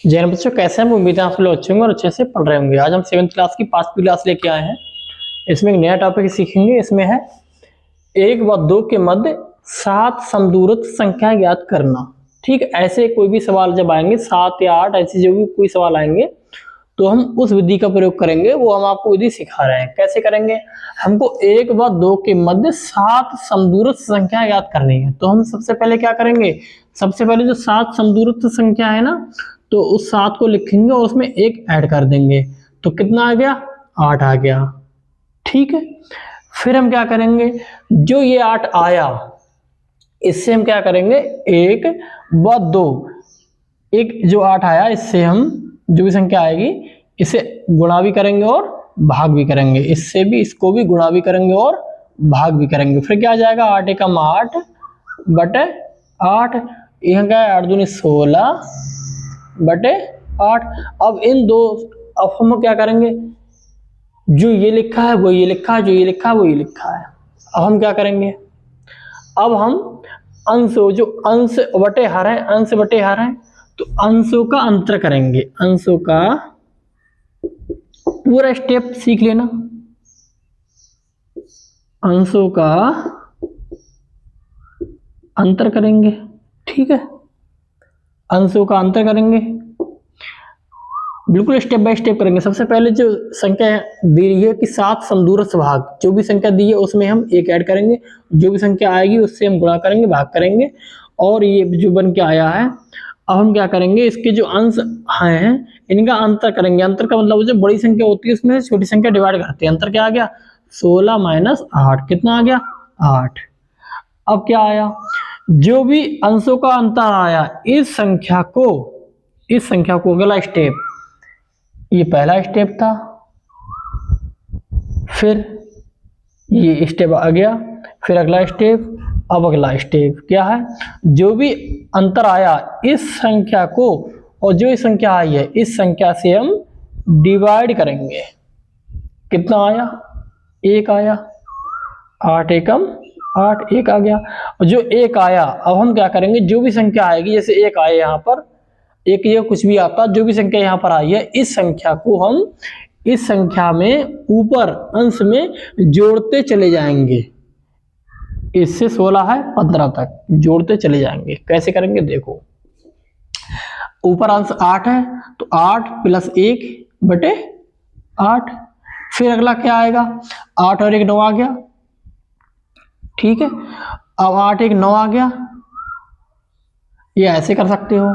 जैन बच्चों कैसे हैं? उम्मीद है आप लोग अच्छे होंगे और अच्छे से पढ़ रहे होंगे। आज हम 7th क्लास की 5वीं क्लास लेके आए हैं। इसमें एक नया टॉपिक सीखेंगे। इसमें है 1 व 2 के मध्य 7 समदूरस्थ संख्या ज्ञात करना। ठीक, ऐसे कोई भी सवाल जब आएंगे 7 या 8 ऐसे जो भी कोई सवाल आएंगे तो हम उस विधि का प्रयोग करेंगे। वो हम आपको विधि सिखा रहे हैं। कैसे करेंगे? हमको 1 व 2 के मध्य 7 समदूरस्थ संख्या ज्ञात करनी है। तो हम सबसे पहले क्या करेंगे? सबसे पहले जो 7 समदूरस्थ संख्या है ना, तो उस 7 को लिखेंगे और उसमें 1 ऐड कर देंगे। तो कितना आ गया? 8 आ गया। ठीक है, फिर हम क्या करेंगे? जो ये 8 आया इससे हम क्या करेंगे? 1 व 2, एक जो 8 आया इससे हम जो भी संख्या आएगी इसे गुणा भी करेंगे और भाग भी करेंगे। इससे भी इसको भी गुणा भी करेंगे और भाग भी करेंगे। फिर क्या आ जाएगा? 8 एकम 8 बटे 8, यहाँ क्या है? 8 दूनी 16 बटे 8। अब इन दो, अब हम क्या करेंगे? जो ये लिखा है वो ये लिखा है, जो ये लिखा है वो ये लिखा है। अब हम क्या करेंगे? अब हम अंश, जो अंश बटे हर है, अंश बटे हर है, तो अंशों का अंतर करेंगे। अंशों का पूरा स्टेप सीख लेना। अंशों का अंतर करेंगे। ठीक है, अंशों का अंतर करेंगे, बिल्कुल स्टेप बाय स्टेप करेंगे। सबसे पहले जो संख्या दी रही है कि 7 समदूरस्थ भाग, जो भी संख्या दी है उसमें हम 1 ऐड करेंगे। जो भी संख्या आएगी उससे हम गुणा करेंगे, भाग करेंगे, और ये जो बन के आया है अब हम क्या करेंगे? इसके जो अंश हैं इनका अंतर करेंगे। अंतर का मतलब जो बड़ी संख्या होती है उसमें छोटी संख्या डिवाइड करते हैं। अंतर क्या आ गया? 16 माइनस 8। कितना आ गया? 8। अब क्या आया? जो भी अंशों का अंतर आया इस संख्या को अगला स्टेप, ये पहला स्टेप था, फिर ये स्टेप आ गया, फिर अगला स्टेप, अब अगला स्टेप क्या है? जो भी अंतर आया इस संख्या को और जो संख्या आई है इस संख्या से हम डिवाइड करेंगे। कितना आया? 1 आया। 8 एकम 8, 1 आ गया। और जो 1 आया अब हम क्या करेंगे? जो भी संख्या आएगी, जैसे 1 आए यहाँ पर, एक ये कुछ भी आता, जो भी संख्या यहाँ पर आई है इस संख्या को हम इस संख्या में ऊपर अंश में जोड़ते चले जाएंगे। इससे 16 है 15 तक जोड़ते चले जाएंगे। कैसे करेंगे? देखो, ऊपर अंश 8 है तो 8 प्लस 1 बटे 8। फिर अगला क्या आएगा? 8 और 1 9 आ गया। ठीक है, अब 8 1 9 आ गया। ये ऐसे कर सकते हो,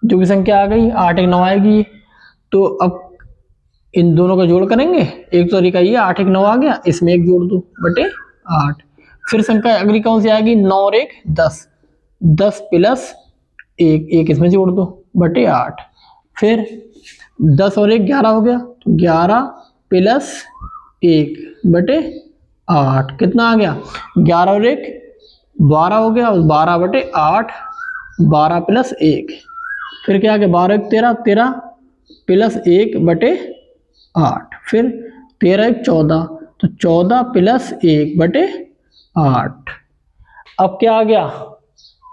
जो भी संख्या आ गई 8 1 9 आएगी। तो अब इन दोनों का जोड़ करेंगे। एक तो तरीका ये 8 1 9 आ गया, इसमें 1 जोड़ दो बटे 8। फिर संख्या अगली कौन सी आएगी? 9 और 1 10, 10 प्लस 1, 1 इसमें जोड़ दो बटे 8। फिर 10 और 1 11 हो गया, तो 11 प्लस 1 बटे 8। कितना आ गया? 11 और 1 12 हो गया, 12 बटे 8, 12 प्लस 1। फिर क्या आ गया? 12 1 13, 13 प्लस 1 बटे 8। फिर 13 1 14, तो 14 प्लस 1 बटे 8। अब क्या आ गया?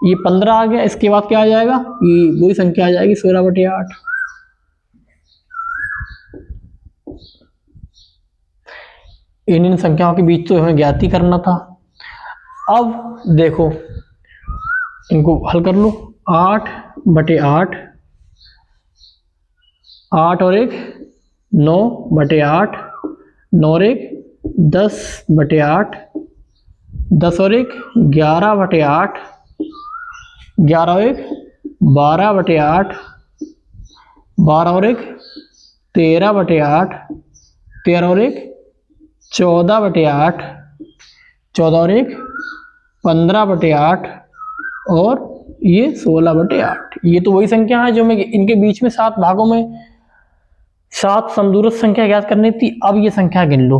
ये 15 आ गया। इसके बाद क्या आ जाएगा? ये वही संख्या आ जाएगी 16 बटे 8। इन संख्याओं के बीच तो हमें ज्ञात ही करना था। अब देखो, इनको हल कर लो। 8 बटे 8, 8 और 1 9 बटे 8, 9 और 1 10 बटे 8, 10 और 1 11 बटे 8, 11 और 1 12 बटे 8, 12 और 1 13 बटे 8, 13 और 1 14 बटे 8, 14 और 1 15 बटे 8, और ये 16 बटे 8। ये तो वही संख्या है जो मैं इनके बीच में 7 भागों में 7 समदूरस्थ संख्या ज्ञात करनी थी। अब ये संख्या गिन लो,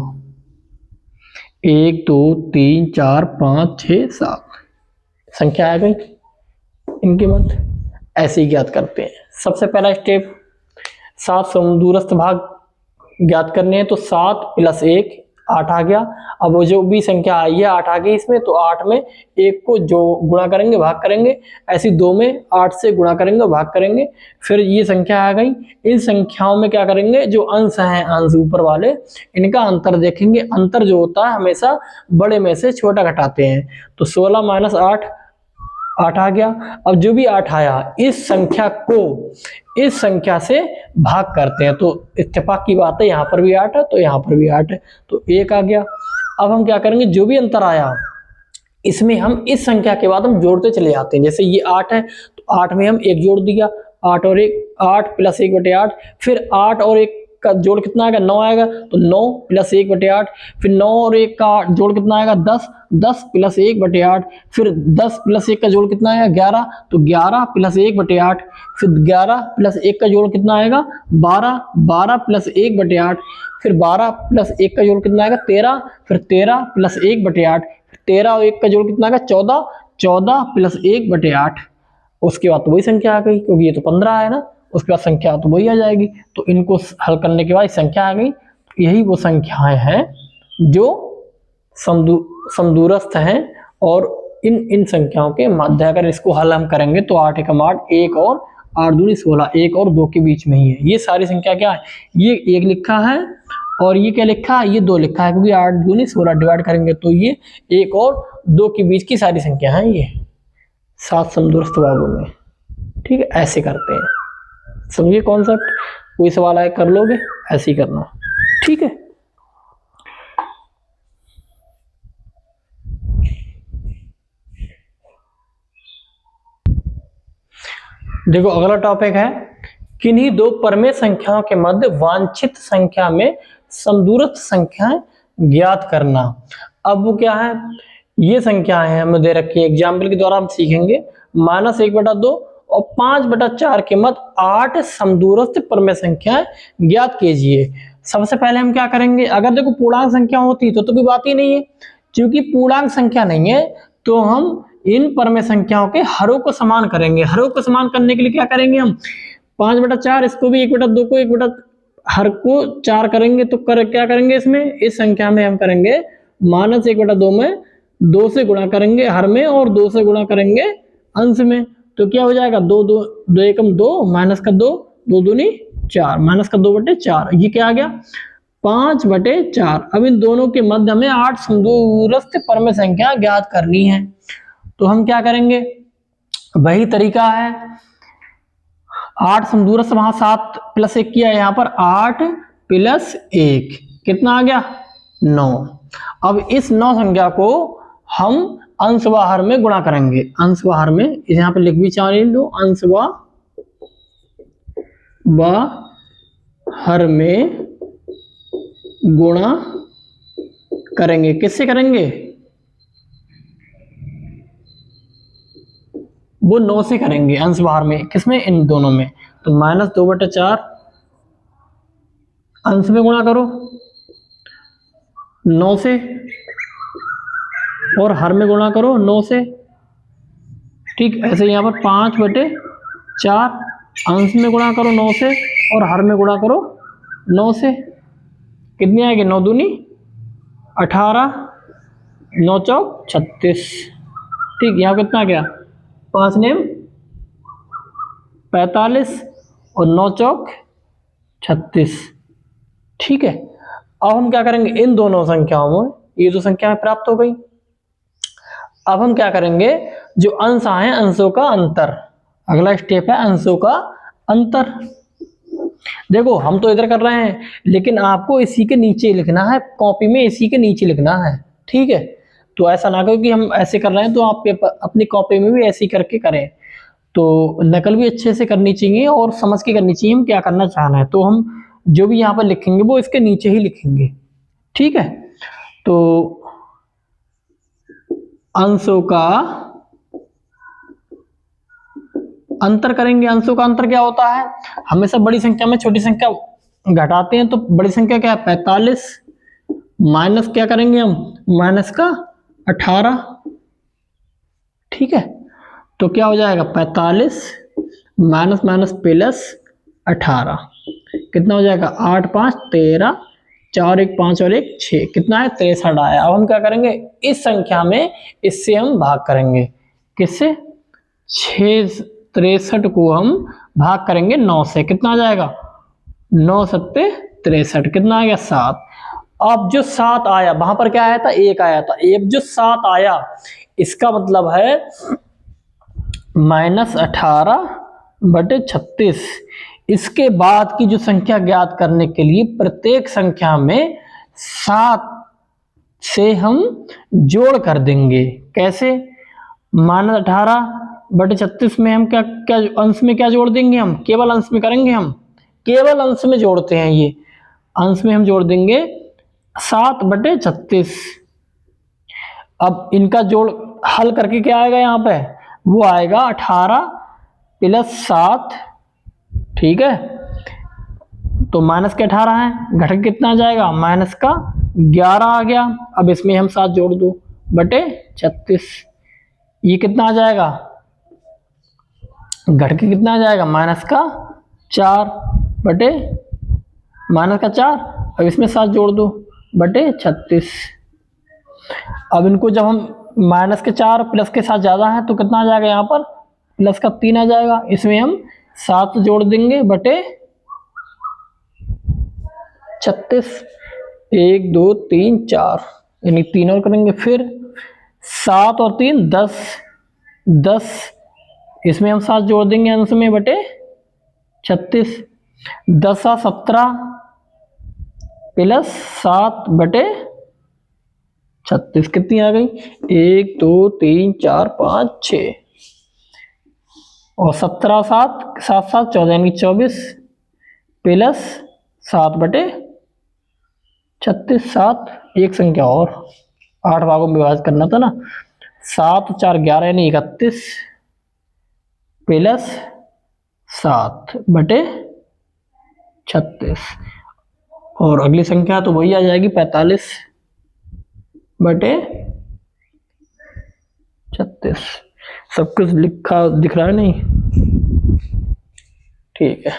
1 2 3 4 5 6 7 संख्या आ गई। इनके मध्य ऐसे ही ज्ञात करते हैं। सबसे पहला स्टेप, 7 समदूरस्थ भाग ज्ञात करने हैं, तो 7 प्लस 1 8 आ गया। अब वो जो भी संख्या आई है 8 आ गई इसमें, तो 8 में 1 को जो गुणा करेंगे भाग करेंगे, ऐसी 2 में 8 से गुणा करेंगे भाग करेंगे, फिर ये संख्या आ गई। इन संख्याओं में क्या करेंगे, जो अंश हैं, अंश ऊपर वाले, इनका अंतर देखेंगे। अंतर जो होता है हमेशा बड़े में से छोटा घटाते हैं। तो 16 माइनस 8, 8 आ गया। अब जो भी 8 आया इस संख्या को इस संख्या से भाग करते हैं, तो इत्तेफाक की बात है, यहाँ पर भी 8 है तो यहाँ पर भी 8 है, तो 1 आ गया। अब हम क्या करेंगे, जो भी अंतर आया इसमें हम इस संख्या के बाद हम जोड़ते चले जाते हैं। जैसे ये 8 है तो 8 में हम 1 जोड़ दिया, 8 और 1 8 प्लस 1/8, फिर 8 और 1 का जोड़ कितना आएगा, 9 आएगा, तो 9 प्लस 1/8, फिर 9 और 1 का जोड़ कितना आएगा, 10, 10 प्लस 1/8, फिर 10 प्लस 1 का जोड़ कितना आएगा, 11, तो 11 प्लस 1/8, फिर 11 प्लस 1 का जोड़ कितना आएगा, 12, 12 प्लस 1/8, फिर 12 प्लस 1 का जोड़ कितना आएगा, 13, फिर 13 प्लस 1/8, 13 और 1 का जोड़ कितना आएगा, 14, 14 प्लस 1/8। उसके बाद तो वही संख्या आ गई, क्योंकि ये तो 15 है ना, उसके बाद संख्या तो वही आ जाएगी। तो इनको हल करने के बाद संख्या आ गई। यही वो संख्याएं हैं जो समदूरस्थ हैं, और इन संख्याओं के माध्य अगर इसको हल हम करेंगे तो 8 एकम 8, 1 और 8 दूनी 16, 1 और 2 के बीच में ही है। ये सारी संख्या क्या है, ये 1 लिखा है और ये क्या लिखा है, ये 2 लिखा है, क्योंकि 8 दूनी 16 डिवाइड करेंगे तो ये 1 और 2 के बीच की सारी संख्या है, ये 7 समदूरस्थ भागों में। ठीक है, ऐसे करते हैं, समझिए कॉन्सेप्ट। कोई सवाल आए कर लोगे, ऐसे ही करना। ठीक है, देखो अगला टॉपिक है, किन्हीं दो परमेय संख्याओं के मध्य वांछित संख्या में समदूरस्थ संख्याएं ज्ञात करना। अब वो क्या है, ये संख्याएं हैं हमें दे रखी है, एग्जाम्पल के द्वारा हम सीखेंगे। -1/2 और 5/4 के मध्य 8 समदूरस्थ परमेय संख्याएं ज्ञात कीजिए। सबसे पहले हम क्या करेंगे, अगर देखो पूर्णांक संख्या होती तो भी बात ही नहीं है, क्योंकि पूर्णांक संख्या नहीं है तो हम इन परमेय संख्याओं के हरों को समान करेंगे। हरों को समान करने के लिए क्या करेंगे, हम 5/4, इसको भी 1/2 को 1 हर को 4 करेंगे, तो क्या करेंगे इसमें, इस संख्या में हम करेंगे -1/2 में 2 से गुणा करेंगे हर में, और 2 से गुणा करेंगे अंश में, तो क्या हो जाएगा, 2 2 2 एकम 2, माइनस का 2, 2 दूनी 4, माइनस का 2/4, ये क्या आ गया 5/4। अब इन दोनों के मध्य में 8 समदूरस्थ परमेय संख्या ज्ञात करनी है। तो हम क्या करेंगे, वही तरीका है, 8 समदूरस्थ, वहां 7 + 1 किया, यहाँ पर 8 + 1 कितना आ गया, 9। अब इस 9 संख्या को हम अंश व हर में गुणा करेंगे। अंश व हर में यहाँ पे लिख भी चाहिए लो, अंश व हर में गुणा करेंगे। किससे करेंगे, वो 9 से करेंगे अंश बाहर में, किसमें, इन दोनों में। तो -2/4 अंश में गुणा करो 9 से, और हर में गुणा करो 9 से। ठीक, ऐसे यहाँ पर 5/4 अंश में गुणा करो 9 से, और हर में गुणा करो 9 से। कितनी आएगी, 9 दूनी 18, 9 चौक 36। ठीक, यहाँ कितना गया, 5 नेम 45 और 9 चौक 36। ठीक है, अब हम क्या करेंगे, इन दोनों संख्याओं में ये जो संख्याएं प्राप्त हो गई। अब हम क्या करेंगे, जो अंश आए अंशों का अंतर, अगला स्टेप है अंशों का अंतर। देखो हम तो इधर कर रहे हैं, लेकिन आपको इसी के नीचे लिखना है, कॉपी में इसी के नीचे लिखना है। ठीक है, तो ऐसा ना करो कि हम ऐसे कर रहे हैं तो आप अपनी कॉपी में भी ऐसे ही करके करें, तो नकल भी अच्छे से करनी चाहिए और समझ के करनी चाहिए हम क्या करना चाह रहे हैं। तो हम जो भी यहाँ पर लिखेंगे वो इसके नीचे ही लिखेंगे। ठीक है, तो अंशों का अंतर करेंगे। अंशों का अंतर क्या होता है, हमेशा बड़ी संख्या में छोटी संख्या घटाते हैं, तो बड़ी संख्या क्या है 45, माइनस क्या करेंगे हम, माइनस का 18। ठीक है, तो क्या हो जाएगा 45 माइनस माइनस प्लस 18, कितना हो जाएगा 8 5 13 4 1 5 और 1 6, कितना है 63 आया। अब हम क्या करेंगे, इस संख्या में इससे हम भाग करेंगे, किससे, 6 63 को हम भाग करेंगे 9 से, कितना आ जाएगा 9 सत्ते 63, कितना आ गया 7। अब जो 7 आया वहां पर क्या आया था, 1 आया था, एक जो 7 आया इसका मतलब है -18/36। इसके बाद की जो संख्या ज्ञात करने के लिए प्रत्येक संख्या में 7 से हम जोड़ कर देंगे। कैसे, -18/36 में हम क्या क्या अंश में क्या जोड़ देंगे, हम केवल अंश में करेंगे, हम केवल अंश में जोड़ते हैं, ये अंश में हम जोड़ देंगे 7/36। अब इनका जोड़ हल करके क्या आएगा यहाँ पे, वो आएगा 18 + 7, ठीक है। तो माइनस के 18 है, घटक कितना आ जाएगा, -11 आ गया। अब इसमें हम 7 जोड़ दो बटे 36, ये कितना आ जाएगा, घटक कितना आ जाएगा, -4 बटे -4। अब इसमें 7 जोड़ दो बटे 36। अब इनको जब हम -4 प्लस के साथ ज़्यादा है तो कितना आ जाएगा, यहाँ पर +3 आ जाएगा। इसमें हम 7 जोड़ देंगे बटे 36, 1 2 3 4, यानी 3 और करेंगे, फिर 7 और 3 10, इसमें हम 7 जोड़ देंगे अंश में बटे 36, 10 17 + 7 बटे 36, कितनी आ गई, 1 2 3 4 5 6, और 17 7 7 7 14, यानी 24 + 7 बटे 36। 7 एक संख्या और 8 भागों में विभाजित करना था ना, 7 4 11, यानी 31 + 7 बटे 36। और अगली संख्या तो वही आ जाएगी 45 बटे 36। सब कुछ लिखा दिख रहा है नहीं, ठीक है।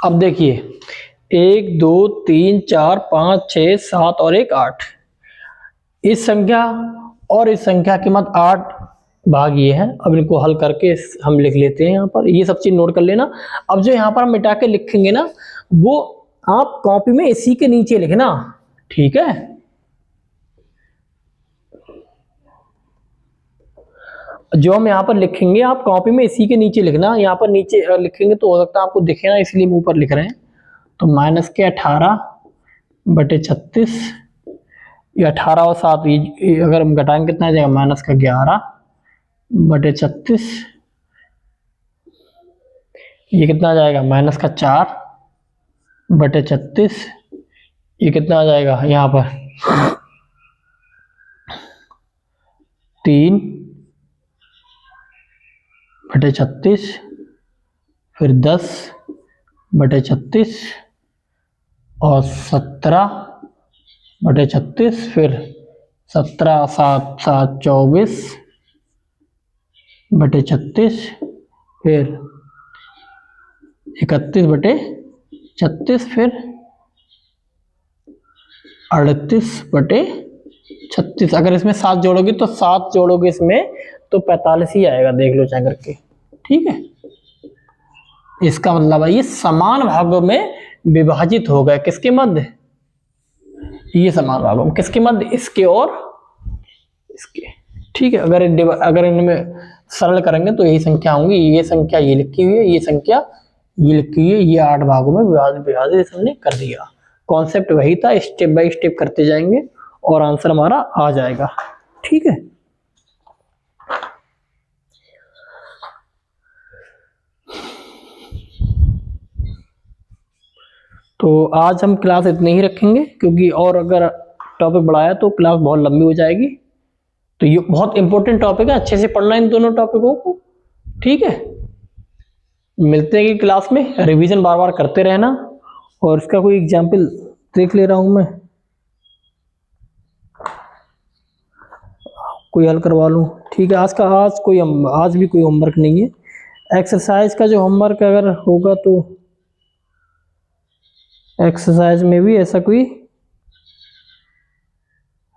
अब देखिए 1 2 3 4 5 6 7 और 1 8, इस संख्या और इस संख्या के मध्य 8 भाग ये है। अब इनको हल करके हम लिख लेते हैं, यहाँ पर ये सब चीज नोट कर लेना। अब जो यहाँ पर हम मिटा के लिखेंगे ना, वो आप कॉपी में इसी के नीचे लिखना, ठीक है। जो हम यहाँ पर लिखेंगे आप कॉपी में इसी के नीचे लिखना, यहाँ पर नीचे लिखेंगे तो हो सकता है आपको दिखे ना, इसलिए हम ऊपर लिख रहे हैं। तो -18 बटे 36, ये 18 और 7 ये अगर हम घटाएंगे कितना आ जाएगा, -11 बटे 36, ये कितना आ जाएगा, -4 बटे 36, ये कितना आ जाएगा यहाँ पर 3 बटे 36, फिर 10 बटे 36 और 17 बटे 36, फिर 17 7 7 24 बटे 36, फिर 31 बटे 36, फिर 38 बटे 36। अगर इसमें 7 जोड़ोगे तो 7 जोड़ोगे इसमें तो 45 ही आएगा, देख लो चाहे करके, ठीक है। इसका मतलब है ये समान भागों में विभाजित हो गए, किसके मध्य, ये समान भागों में, किसके मध्य, इसके और इसके, ठीक है। अगर इनमें सरल करेंगे तो यही संख्या होंगी, ये संख्या ये लिखी हुई है, ये संख्या ये लिखी हुई है, ये 8 भागों में विभाजित हमने कर दिया। कॉन्सेप्ट वही था, स्टेप बाय स्टेप करते जाएंगे और आंसर हमारा आ जाएगा, ठीक है। तो आज हम क्लास इतनी ही रखेंगे, क्योंकि और अगर टॉपिक बढ़ाया तो क्लास बहुत लंबी हो जाएगी। तो ये बहुत इंपॉर्टेंट टॉपिक है, अच्छे से पढ़ना इन दोनों टॉपिकों को, ठीक है। मिलते हैं कि क्लास में, रिवीजन बार बार करते रहना। और इसका कोई एग्जाम्पल देख ले रहा हूं मैं, कोई हल करवा लूं, ठीक है। आज भी कोई होमवर्क नहीं है। एक्सरसाइज का जो होमवर्क अगर होगा तो एक्सरसाइज में भी ऐसा कोई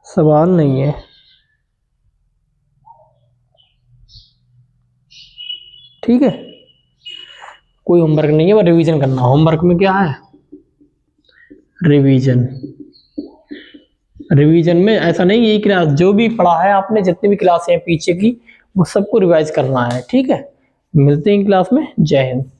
सवाल नहीं है। ठीक है, कोई होमवर्क नहीं है, वो रिवीजन करना। होमवर्क में क्या है? रिवीजन। रिवीजन में ऐसा नहीं, यही क्लास जो भी पढ़ा है आपने, जितनी भी क्लासें हैं पीछे की, वो सबको रिवाइज करना है। ठीक है, मिलते हैं क्लास में। जय हिंद।